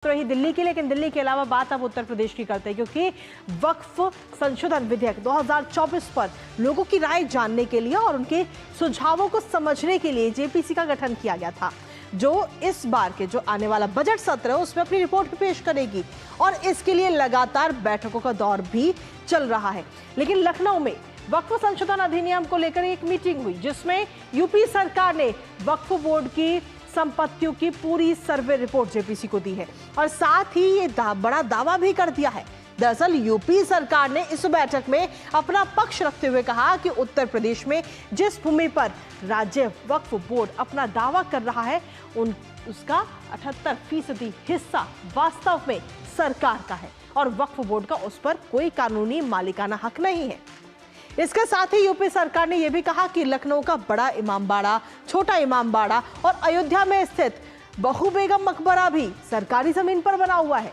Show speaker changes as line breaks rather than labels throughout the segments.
रही दिल्ली की, लेकिन दिल्ली के अलावा बात अब उत्तर प्रदेश की करते हैं, क्योंकि वक्फ संशोधन विधेयक 2024 पर लोगों की राय जानने के लिए और उनके सुझावों को समझने के लिए जेपीसी का गठन किया गया था, जो इस बार के जो आने वाला बजट सत्र है उसमें अपनी रिपोर्ट पेश करेगी और इसके लिए लगातार बैठकों का दौर भी चल रहा है। लेकिन लखनऊ में वक्फ संशोधन अधिनियम को लेकर एक मीटिंग हुई, जिसमें यूपी सरकार ने वक्फ बोर्ड की संपत्तियों की पूरी सर्वे रिपोर्ट जेपीसी को दी है और साथ ही ये बड़ा दावा भी कर दिया है। दरअसल यूपी सरकार ने इस बैठक में अपना पक्ष रखते हुए कहा कि उत्तर प्रदेश में जिस भूमि पर राज्य वक्फ बोर्ड अपना दावा कर रहा है उसका 78% हिस्सा वास्तव में सरकार का है और वक्फ बोर्ड का उस पर कोई कानूनी मालिकाना हक नहीं है। इसके साथ ही यूपी सरकार ने यह भी कहा कि लखनऊ का बड़ा इमामबाड़ा, छोटा इमामबाड़ा और अयोध्या में स्थित बहू बेगम मकबरा भी सरकारी जमीन पर बना हुआ है।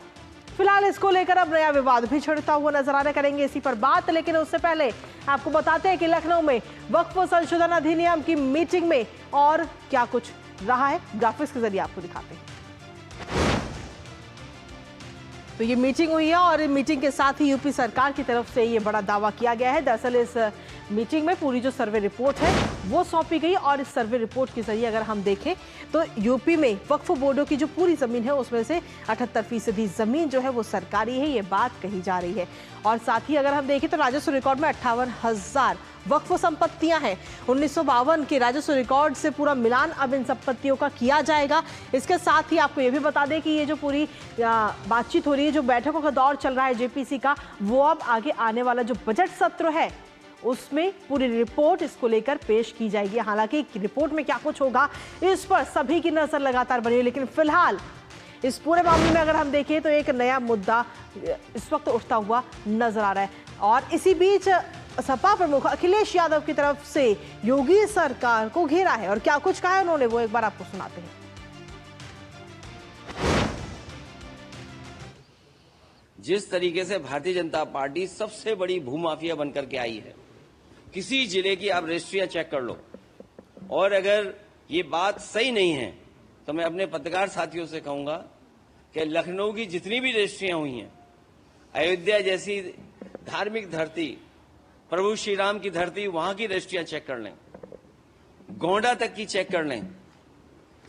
फिलहाल इसको लेकर अब नया विवाद भी छिड़ता हुआ नजर आ रहा, करेंगे इसी पर बात। लेकिन उससे पहले आपको बताते हैं कि लखनऊ में वक्फ संशोधन अधिनियम की मीटिंग में और क्या कुछ रहा है, ग्राफिक्स के जरिए आपको दिखाते हैं। तो ये मीटिंग हुई है और मीटिंग के साथ ही यूपी सरकार की तरफ से ये बड़ा दावा किया गया है। दरअसल इस मीटिंग में पूरी जो सर्वे रिपोर्ट है वो सौंपी गई और इस सर्वे रिपोर्ट के जरिए अगर हम देखें तो यूपी में वक्फ बोर्डों की जो पूरी जमीन है उसमें से 78% जमीन जो है वो सरकारी है, ये बात कही जा रही है। और साथ ही अगर हम देखें तो राजस्व रिकॉर्ड में 58,000 वक्फ संपत्तियां हैं। 1952 के राजस्व रिकॉर्ड से पूरा मिलान अब इन संपत्तियों का किया जाएगा। इसके साथ ही आपको ये भी बता दें कि ये जो पूरी बातचीत हो रही है, जो बैठकों का दौर चल रहा है जेपीसी का, वो अब आगे आने वाला जो बजट सत्र है उसमें पूरी रिपोर्ट इसको लेकर पेश की जाएगी। हालांकि रिपोर्ट में क्या कुछ होगा इस पर सभी की नजर लगातार बनी है, लेकिन फिलहाल इस पूरे मामले में अगर हम देखें तो एक नया मुद्दा इस वक्त उठता हुआ नजर आ रहा है। और इसी बीच सपा प्रमुख अखिलेश यादव की तरफ से योगी सरकार को घेरा है और क्या कुछ कहा है उन्होंने, वो एक बार आपको सुनाते हैं।
जिस तरीके से भारतीय जनता पार्टी सबसे बड़ी भूमाफिया बनकर के आई है, किसी जिले की आप रजिस्ट्रियां चेक कर लो, और अगर ये बात सही नहीं है तो मैं अपने पत्रकार साथियों से कहूंगा कि लखनऊ की जितनी भी रजिस्ट्रियां हुई हैं, अयोध्या जैसी धार्मिक धरती, प्रभु श्री राम की धरती, वहां की रजिस्ट्रियां चेक कर लें, गोंडा तक की चेक कर लें,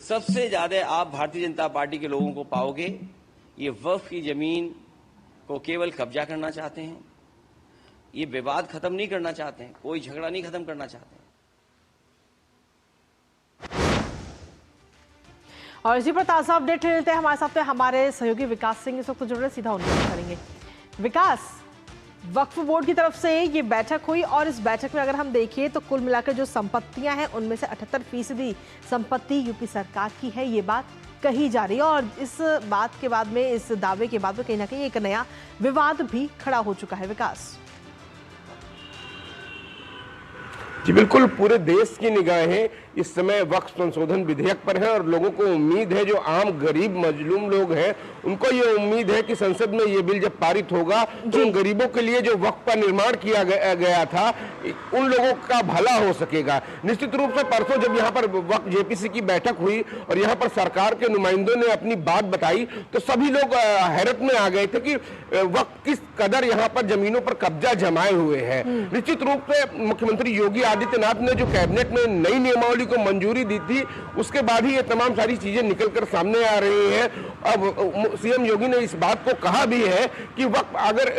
सबसे ज्यादा आप भारतीय जनता पार्टी के लोगों को पाओगे ये वक्फ की जमीन को केवल कब्जा करना चाहते हैं, ये विवाद खत्म नहीं करना चाहते हैं, कोई झगड़ा नहीं खत्म करना चाहते हैं।
और इसी पर ताजा अपडेट लेते हैं, हमारे साथ हमारे सहयोगी विकास सिंह इस वक्त जुड़ रहे, सीधा उनसे बात करेंगे। विकास, वक्फ बोर्ड की तरफ से ये बैठक हुई और इस बैठक में अगर हम देखिए तो कुल मिलाकर जो संपत्तियां हैं उनमें से 78% संपत्ति यूपी सरकार की है, ये बात कही जा रही है। और इस बात के बाद में, इस दावे के बाद में कहीं ना कहीं एक नया विवाद भी खड़ा हो चुका है। विकास
जी बिल्कुल, पूरे देश की निगाहें इस समय वक्फ संशोधन विधेयक पर है और लोगों को उम्मीद है, जो आम गरीब मजलूम लोग हैं उनको ये उम्मीद है कि संसद में ये बिल जब पारित होगा तो उन गरीबों के लिए जो वक्फ का निर्माण किया गया था उन लोगों का भला हो सकेगा। निश्चित रूप से परसों जब यहाँ पर वक्फ जेपीसी की बैठक हुई और यहाँ पर सरकार के नुमाइंदों ने अपनी बात बताई तो सभी लोग हैरत में आ गए थे कि वक्फ किस कदर यहाँ पर जमीनों पर कब्जा जमाए हुए है। निश्चित रूप से मुख्यमंत्री योगी आदित्यनाथ ने जो कैबिनेट में नई नियमावली को मंजूरी दी थी, उसके बाद ही ये तमाम सारी चीजें निकलकर सामने आ रही हैं। अब सीएम योगी ने इस बात को कहा भी है कि वक्त अगर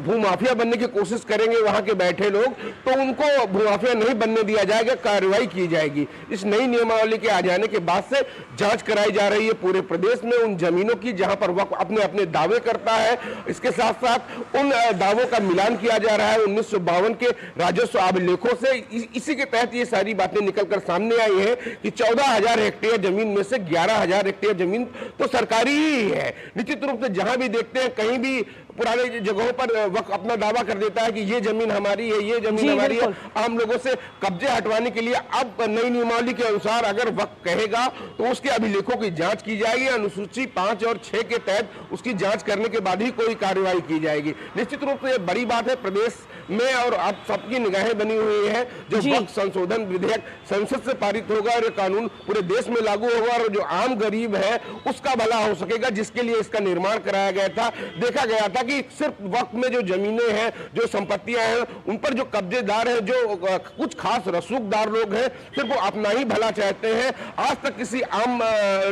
भूमाफिया बनने की कोशिश करेंगे वहां के बैठे लोग तो उनको भूमाफिया नहीं बनने दिया जाएगा, कार्रवाई की जाएगी। इस नई नियमावली के आ जाने के बाद से जांच कराई जा रही है पूरे प्रदेश में उन जमीनों की जहां पर वक्त अपने अपने दावे करता है। इसके साथ साथ उन दावों का मिलान किया जा रहा है 1952 के राजस्व अभिलेखों से। इसी के तहत ये सारी बातें निकलकर सामने आई है कि 14,000 हेक्टेयर जमीन में से 11,000 हेक्टेयर जमीन तो सरकारी ही है। निश्चित रूप से जहां भी देखते हैं कहीं भी पुराने जगहों पर वक्फ अपना दावा कर देता है कि ये जमीन हमारी है, ये जमीन हमारी है। आम लोगों से कब्जे हटवाने के लिए अब नई नियमावली के अनुसार अगर वक्फ कहेगा तो उसके अभिलेखों की जांच की जाएगी, अनुसूची 5 और 6 के तहत उसकी जांच करने के बाद ही कोई कार्रवाई की जाएगी। निश्चित रूप से बड़ी बात है प्रदेश में, और आप सबकी निगाहें बनी हुई है। जो वक्फ संशोधन विधेयक संसद से पारित होगा और ये कानून पूरे देश में लागू होगा और जो आम गरीब है उसका भला हो सकेगा, जिसके लिए इसका निर्माण कराया गया था। देखा गया था कि सिर्फ वक्फ में जो जमीनें हैं, जो संपत्तियां हैं, उन पर जो कब्जेदार हैं, जो कुछ खास रसूखदार लोग हैं, सिर्फ वो अपना ही भला चाहते हैं। आज तक किसी आम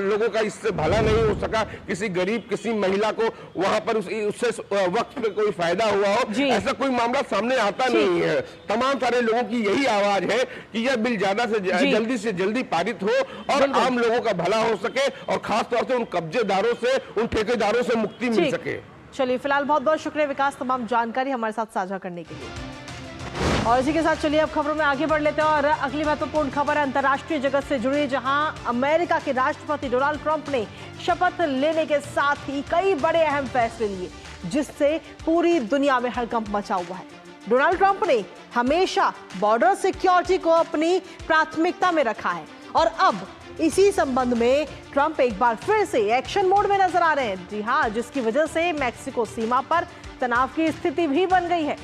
लोगों का इससे भला नहीं हो सका, किसी गरीब, किसी महिला को वहां पर उससे वक्फ पे कोई फायदा हुआ हो, ऐसा कोई मामला सामने आता नहीं है। तमाम सारे लोगों की यही आवाज है कि यह बिल ज्यादा से जल्दी पारित हो और आम लोगों का भला हो सके और खासतौर से उन कब्जेदारों से, उन ठेकेदारों से मुक्ति मिल सके।
चलिए, फिलहाल बहुत बहुत शुक्रिया विकास, तमाम जानकारी हमारे साथ साझा करने के लिए। और इसी के साथ चलिए अब खबरों में आगे बढ़ लेते हैं और अगली महत्वपूर्ण खबर है अंतर्राष्ट्रीय जगत से जुड़ी, जहां अमेरिका के राष्ट्रपति डोनाल्ड ट्रंप ने शपथ लेने के साथ ही कई बड़े अहम फैसले लिए, जिससे पूरी दुनिया में हड़कंप मचा हुआ है। डोनाल्ड ट्रंप ने हमेशा बॉर्डर सिक्योरिटी को अपनी प्राथमिकता में रखा है और अब इसी संबंध में ट्रंप एक बार फिर से एक्शन मोड में नजर आ रहे हैं। जी हां, जिसकी वजह से मैक्सिको सीमा पर तनाव की स्थिति भी बन गई है।